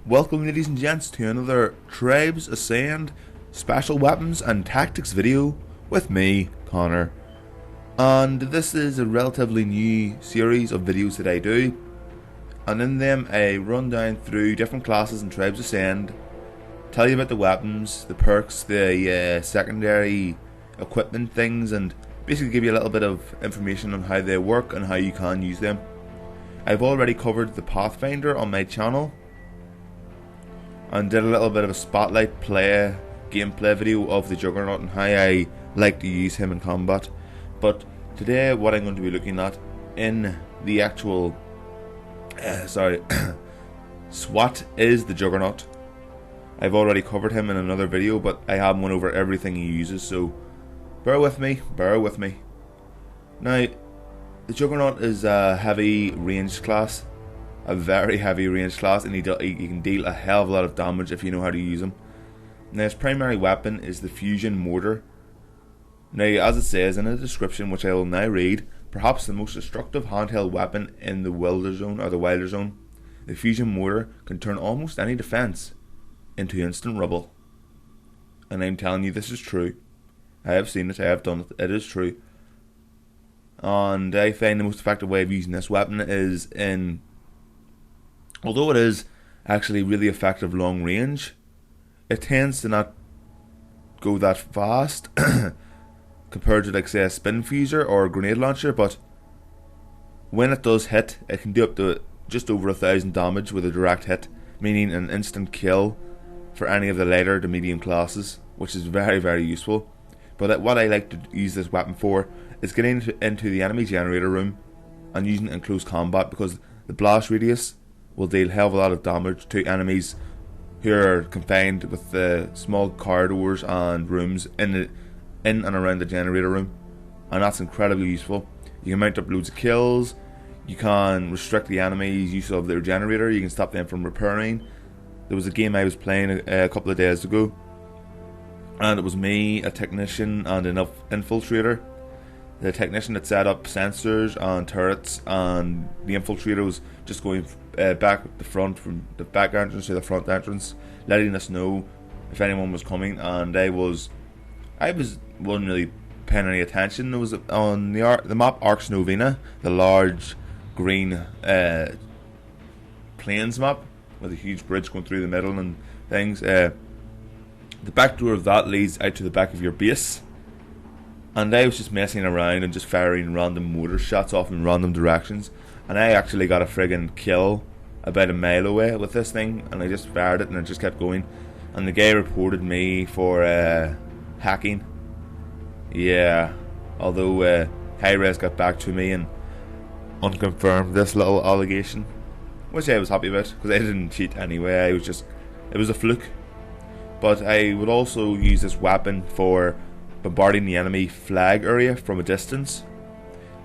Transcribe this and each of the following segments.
Welcome ladies and gents to another Tribes Ascend Special Weapons and Tactics video with me, Connor. And this is a relatively new series of videos that I do, and in them I run down through different classes in Tribes Ascend, tell you about the weapons, the perks, the secondary equipment things, and basically give you a little bit of information on how they work and how you can use them. I've already covered the Pathfinder on my channel and did a little bit of a spotlight gameplay video of the Juggernaut and how I like to use him in combat. But today what I'm going to be looking at in the actual S.W.A.T is the Juggernaut. I've already covered him in another video, but I haven't went over everything he uses, so bear with me. Now, the Juggernaut is a heavy ranged class, a very heavy ranged class, and he can deal a hell of a lot of damage if you know how to use him. Now, his primary weapon is the fusion mortar. Now, as it says in the description, which I will now read, perhaps the most destructive handheld weapon in the Wilder Zone, the fusion mortar can turn almost any defense into instant rubble. And I'm telling you, this is true. I have seen it, I have done it, it is true. And I find the most effective way of using this weapon is in, although it is actually really effective long range, it tends to not go that fast compared to, like, say, a spin fuser or a grenade launcher. But when it does hit, it can do up to just over 1,000 damage with a direct hit, meaning an instant kill for any of the lighter to medium classes, which is very, very useful. But what I like to use this weapon for is getting into the enemy generator room and using it in close combat, because the blast radius will deal a hell of a lot of damage to enemies who are confined with the small corridors and rooms in and around the generator room, and that's incredibly useful. You can mount up loads of kills, you can restrict the enemy's use of their generator, you can stop them from repairing. There was a game I was playing a couple of days ago, and it was me, a technician, and an infiltrator. The technician had set up sensors and turrets, and the infiltrator was just going back at the front, from the back entrance to the front entrance, letting us know if anyone was coming. And I wasn't really paying any attention. It was on the map Arx Novena, the large green plains map with a huge bridge going through the middle and things. The back door of that leads out to the back of your base, and I was just messing around and just firing random mortar shots off in random directions, and I actually got a friggin' kill about a mile away with this thing, and I just fired it and it just kept going, and the guy reported me for hacking. Yeah, although Hi-Res got back to me and unconfirmed this little allegation, which I was happy about, because I didn't cheat anyway. It was a fluke. But I would also use this weapon for bombarding the enemy flag area from a distance,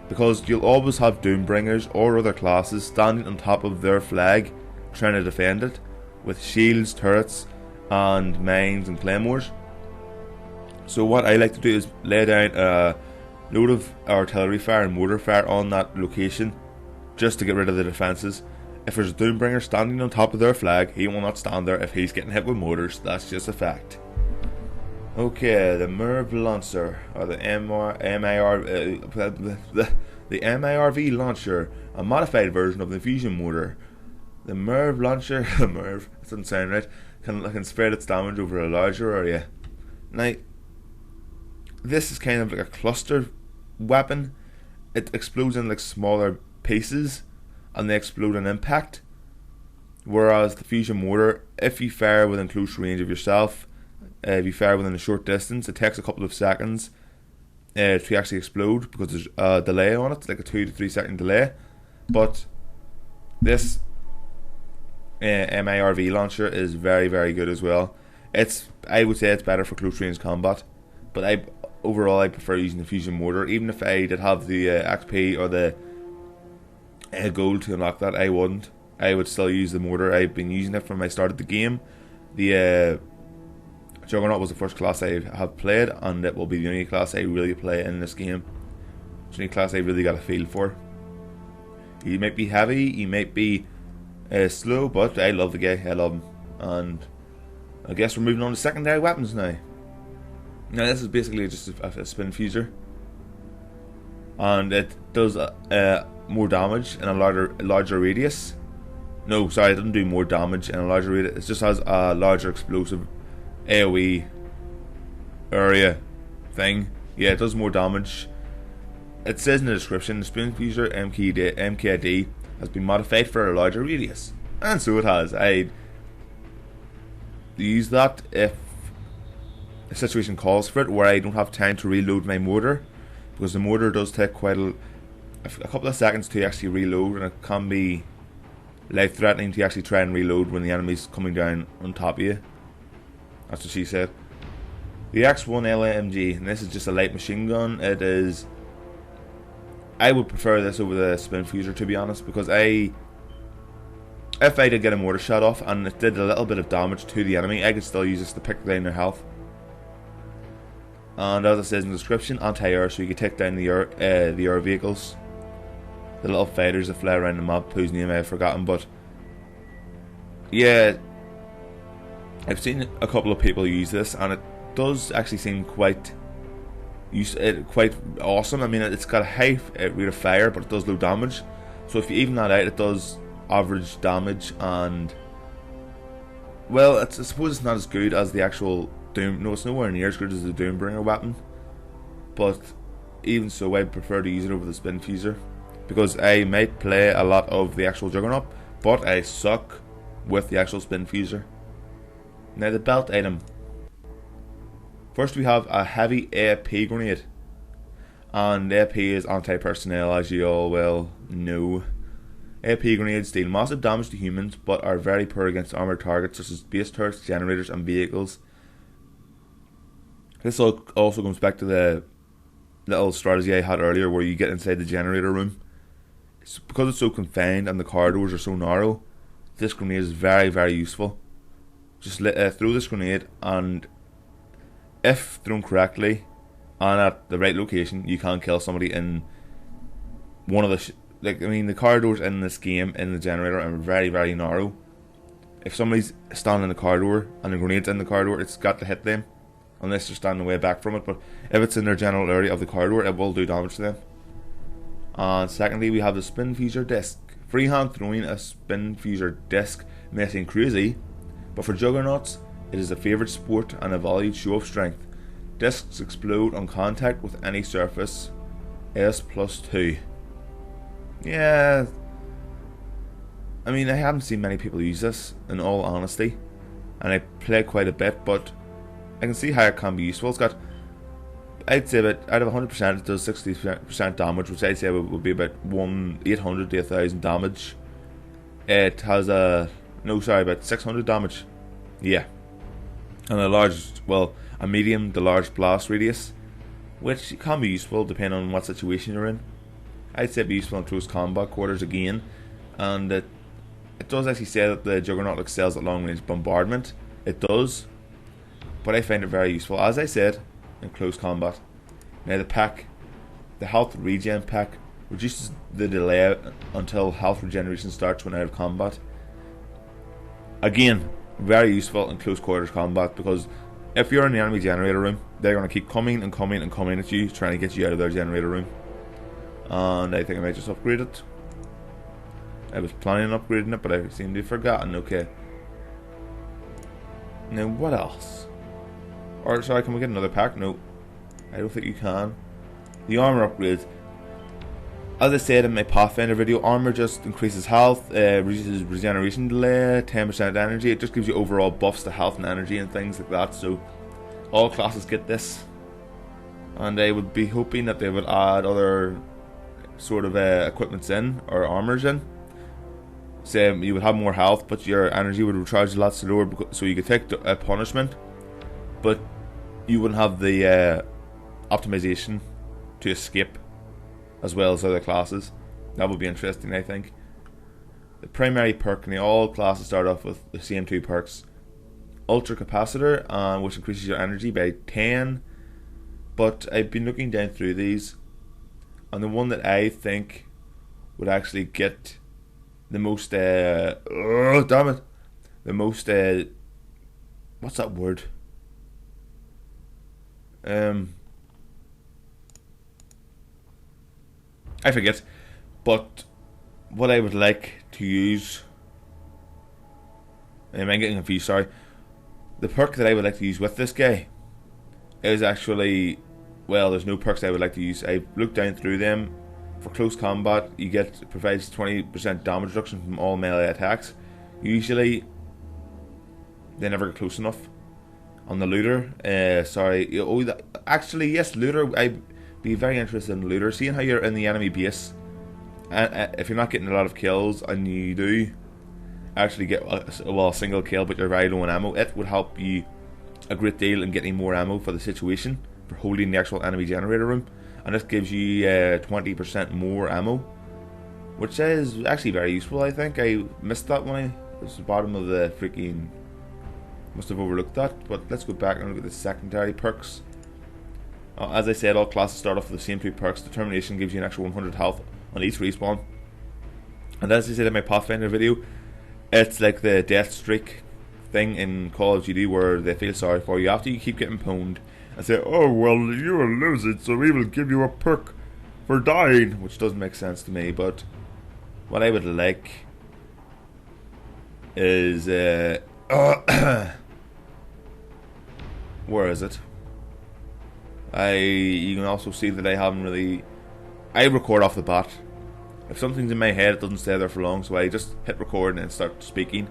because you'll always have Doombringers or other classes standing on top of their flag trying to defend it with shields, turrets, and mines and claymores. So what I like to do is lay down a load of artillery fire and mortar fire on that location just to get rid of the defences. If there's a Doombringer standing on top of their flag, he will not stand there if he's getting hit with mortars. That's just a fact. Okay, the MIRV launcher, or the MIRV launcher, a modified version of the fusion mortar. The MIRV launcher, MIRV, that doesn't sound right, can spread its damage over a larger area. Now, this is kind of like a cluster weapon. It explodes in like smaller pieces, and they explode on impact. Whereas the fusion mortar, if you fire within close range of yourself, if you fire within a short distance, it takes a couple of seconds to actually explode, because there's a delay on it, like a 2 to 3 second delay. But this MIRV launcher is very, very good as well. I would say it's better for close range combat, but overall I prefer using the fusion mortar. Even if I did have the XP or the gold to unlock that, I wouldn't. I would still use the mortar. I've been using it from I started the game. The Juggernaut was the first class I have played, and it will be the only class I really play in this game. It's the only class I really got a feel for. He might be heavy, he might be Slow, but I love the guy. I love him. And I guess we're moving on to secondary weapons now. Now this is basically just a spin fuser, and it does more damage in a larger radius. No, sorry, it doesn't do more damage in a larger radius. It just has a larger explosive AoE area thing. Yeah, it does more damage. It says in the description, the spin fuser MKD has been modified for a larger radius, and so it has. I use that if a situation calls for it, where I don't have time to reload my mortar, because the mortar does take quite a couple of seconds to actually reload, and it can be life threatening to actually try and reload when the enemy's coming down on top of you. That's what she said. The X1 LMG, and this is just a light machine gun. It is. I would prefer this over the spin fuser, to be honest, because if I did get a mortar shot off and it did a little bit of damage to the enemy, I could still use this to pick down their health. And as it says in the description, anti-air, so you can take down the air vehicles, the little fighters that fly around the map, whose name I've forgotten. But yeah, I've seen a couple of people use this, and it does actually seem quite awesome. I mean, it's got a high rate of fire, but it does low damage. So if you even that out, it does average damage, and well, I suppose it's not as good as the actual Doom. No, it's nowhere near as good as the Doombringer weapon. But even so, I prefer to use it over the spin fuser, because I might play a lot of the actual Juggernaut, but I suck with the actual spin fuser. Now the belt item. First we have a heavy AP grenade, and AP is anti-personnel, as you all well know. AP grenades deal massive damage to humans, but are very poor against armoured targets such as base turrets, generators and vehicles. This also comes back to the little strategy I had earlier, where you get inside the generator room. Because it's so confined and the corridors are so narrow, this grenade is very, very useful. Just throw this grenade, and if thrown correctly and at the right location, you can kill somebody in one of the the corridors in this game in the generator are very, very narrow. If somebody's standing in the corridor and the grenade's in the corridor, it's got to hit them, unless they're standing away back from it. But if it's in their general area of the corridor, it will do damage to them. And secondly, we have the spin fuser disc. Freehand throwing a spin fuser disc may seem crazy, but for juggernauts, it is a favourite sport and a valued show of strength. Discs explode on contact with any surface. S+2. Yeah, I mean, I haven't seen many people use this, in all honesty, and I play quite a bit, but I can see how it can be useful. It's got, I'd say that out of 100%, it does 60% damage, which I'd say would be about 800 to 1000 damage. It has about 600 damage. Yeah. And a medium to large blast radius, which can be useful depending on what situation you're in. I'd say it'd be useful in close combat quarters again, and it does actually say that the Juggernaut excels at long range bombardment. It does, but I find it very useful, as I said, in close combat. Now the health regen pack reduces the delay until health regeneration starts when out of combat. Again, very useful in close quarters combat, because if you're in the enemy generator room, they're going to keep coming and coming and coming at you, trying to get you out of their generator room. And I think I might just upgrade it. I was planning on upgrading it, but I seem to have forgotten. Okay. Now what else? Or sorry, can we get another pack? No, I don't think you can. The armor upgrades. As I said in my Pathfinder video, armor just increases health, reduces regeneration delay, 10% energy. It just gives you overall buffs to health and energy and things like that. So all classes get this, and I would be hoping that they would add other sort of equipments in, or armors in. Say you would have more health, but your energy would recharge a lot slower, so you could take a punishment, but you wouldn't have the optimization to escape as well as other classes. That would be interesting, I think. The primary perk in all classes start off with the same two perks. Ultra Capacitor, which increases your energy by 10, but I've been looking down through these, and the one that I think would actually get the most oh damn it, the most what's that word? I forget. But what I would like to use, I'm getting confused, sorry. The perk that I would like to use with this guy is actually, well, there's no perks I would like to use. I looked down through them. For close combat, provides 20% damage reduction from all melee attacks. Usually, they never get close enough. On the looter, actually yes, looter. I'd be very interested in looter. Seeing how you're in the enemy base, if you're not getting a lot of kills, and you do actually get a single kill, but you're very low on ammo, it would help you a great deal in getting more ammo for the situation, for holding the actual enemy generator room. And this gives you 20% more ammo, which is actually very useful. I think I missed that when it was the bottom of the freaking, must have overlooked that. But let's go back and look at the secondary perks. As I said, all classes start off with the same 2 perks. Determination gives you an extra 100 health on each respawn, and as I said in my Pathfinder video, it's like the death streak thing in Call of Duty, where they feel sorry for you after you keep getting pwned and say, oh well, you will lose it, so we will give you a perk for dying, which doesn't make sense to me. But what I would like is where is it? You can also see that I record off the bat. If something's in my head, it doesn't stay there for long, so I just hit record and start speaking.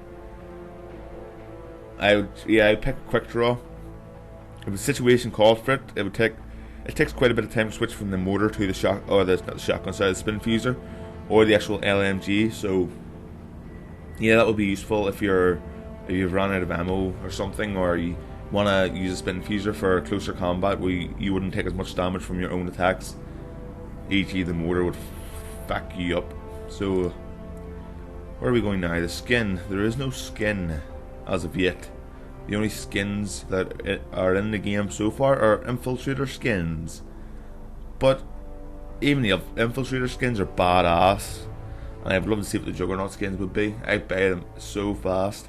I'd pick a quick draw. If the situation called for it, it takes quite a bit of time to switch from the mortar to the shotgun side, the spin fuser, or the actual LMG. So yeah, that would be useful if you've run out of ammo or something, or you want to use a spin fuser for closer combat where you wouldn't take as much damage from your own attacks. E.g. the mortar would fuck you up. So where are we going now? The skin. There is no skin as of yet. The only skins that are in the game so far are infiltrator skins. But even the infiltrator skins are badass, and I'd love to see what the Juggernaut skins would be. I'd buy them so fast.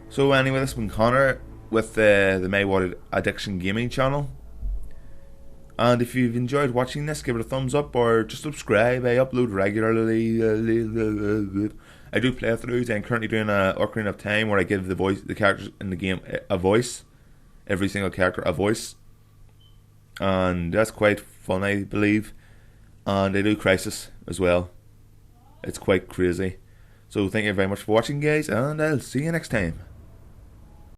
So anyway, this has been Connor with the S.W.A.T Addiction Gaming channel. And if you've enjoyed watching this, give it a thumbs up or just subscribe. I upload regularly. I do playthroughs. I'm currently doing a Ocarina of Time where I give the characters in the game a voice. Every single character a voice. And that's quite fun, I believe. And I do Crisis as well. It's quite crazy. So thank you very much for watching, guys, and I'll see you next time.